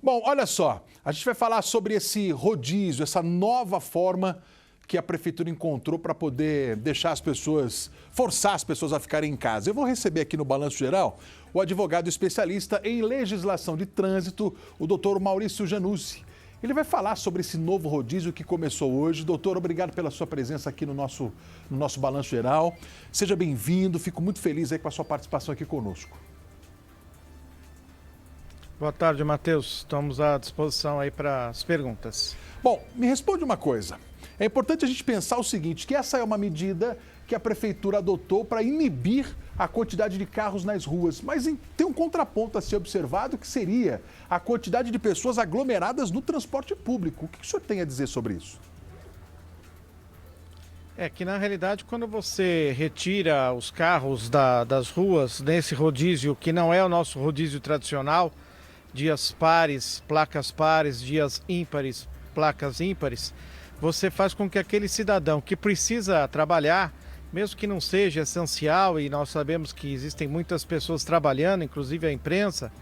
Bom, olha só, a gente vai falar sobre esse rodízio, essa nova forma que a prefeitura encontrou para poder deixar as pessoas, forçar as pessoas a ficarem em casa. Eu vou receber aqui no Balanço Geral o advogado especialista em legislação de trânsito, o doutor Maurício Januzzi. Ele vai falar sobre esse novo rodízio que começou hoje. Doutor, obrigado pela sua presença aqui no nosso Balanço Geral. Seja bem-vindo, fico muito feliz aí com a sua participação aqui conosco. Boa tarde, Matheus. Estamos à disposição aí para as perguntas. Bom, me responde uma coisa. É importante a gente pensar o seguinte, que essa é uma medida que a prefeitura adotou para inibir a quantidade de carros nas ruas. Mas tem um contraponto a ser observado, que seria a quantidade de pessoas aglomeradas no transporte público. O que o senhor tem a dizer sobre isso? É que, na realidade, quando você retira os carros das ruas nesse rodízio, que não é o nosso rodízio tradicional, dias pares, placas pares, dias ímpares, placas ímpares, você faz com que aquele cidadão que precisa trabalhar, mesmo que não seja essencial, e nós sabemos que existem muitas pessoas trabalhando, inclusive a imprensa,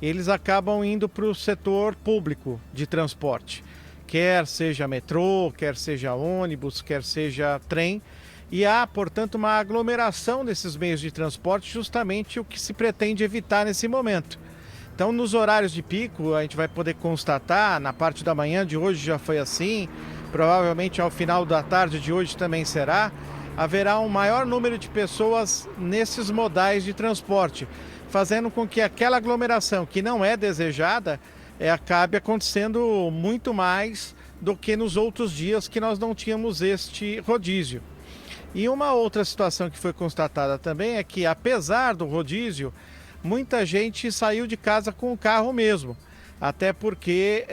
eles acabam indo para o setor público de transporte, quer seja metrô, quer seja ônibus, quer seja trem, e há, portanto, uma aglomeração desses meios de transporte, justamente o que se pretende evitar nesse momento. Então, nos horários de pico, a gente vai poder constatar, na parte da manhã de hoje já foi assim, provavelmente ao final da tarde de hoje também será, haverá um maior número de pessoas nesses modais de transporte, fazendo com que aquela aglomeração que não é desejada acabe acontecendo muito mais do que nos outros dias que nós não tínhamos este rodízio. E uma outra situação que foi constatada também é que, apesar do rodízio, muita gente saiu de casa com o carro mesmo, até porque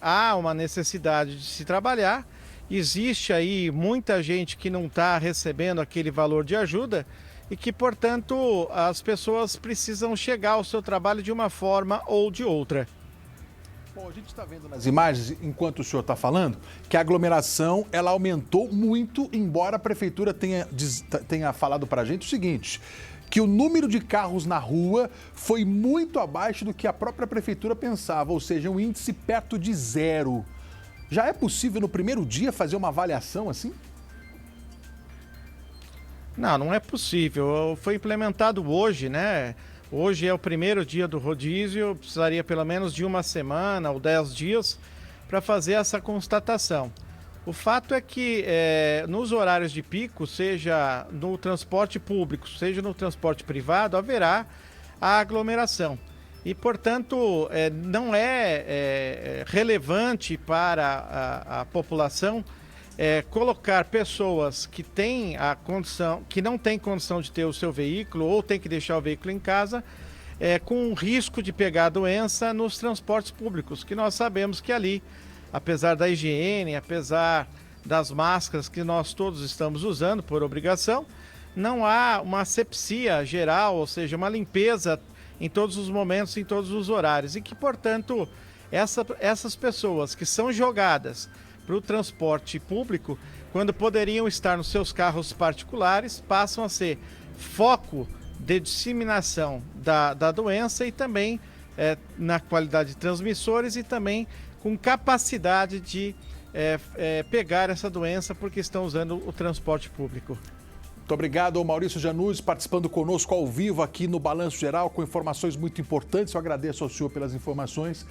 há uma necessidade de se trabalhar, existe aí muita gente que não está recebendo aquele valor de ajuda e que, portanto, as pessoas precisam chegar ao seu trabalho de uma forma ou de outra. Bom, a gente está vendo nas imagens, enquanto o senhor está falando, que a aglomeração ela aumentou muito, embora a prefeitura tenha falado para a gente o seguinte, que o número de carros na rua foi muito abaixo do que a própria prefeitura pensava, ou seja, um índice perto de zero. Já é possível no primeiro dia fazer uma avaliação assim? Não é possível. Foi implementado hoje, né? Hoje é o primeiro dia do rodízio, precisaria pelo menos de uma semana ou 10 dias para fazer essa constatação. O fato é que nos horários de pico, seja no transporte público, seja no transporte privado, haverá a aglomeração. E, portanto, não é relevante para a população colocar pessoas que têm a condição, que não têm condição de ter o seu veículo ou tem que deixar o veículo em casa, com risco de pegar a doença nos transportes públicos, que nós sabemos que ali, apesar da higiene, apesar das máscaras que nós todos estamos usando por obrigação, não há uma asepsia geral, ou seja, uma limpeza em todos os momentos, em todos os horários, e que, portanto, essas pessoas que são jogadas para o transporte público, quando poderiam estar nos seus carros particulares, passam a ser foco de disseminação da doença e também na qualidade de transmissores e também com capacidade de pegar essa doença porque estão usando o transporte público. Muito obrigado ao Maurício Januzzi participando conosco ao vivo aqui no Balanço Geral com informações muito importantes. Eu agradeço ao senhor pelas informações.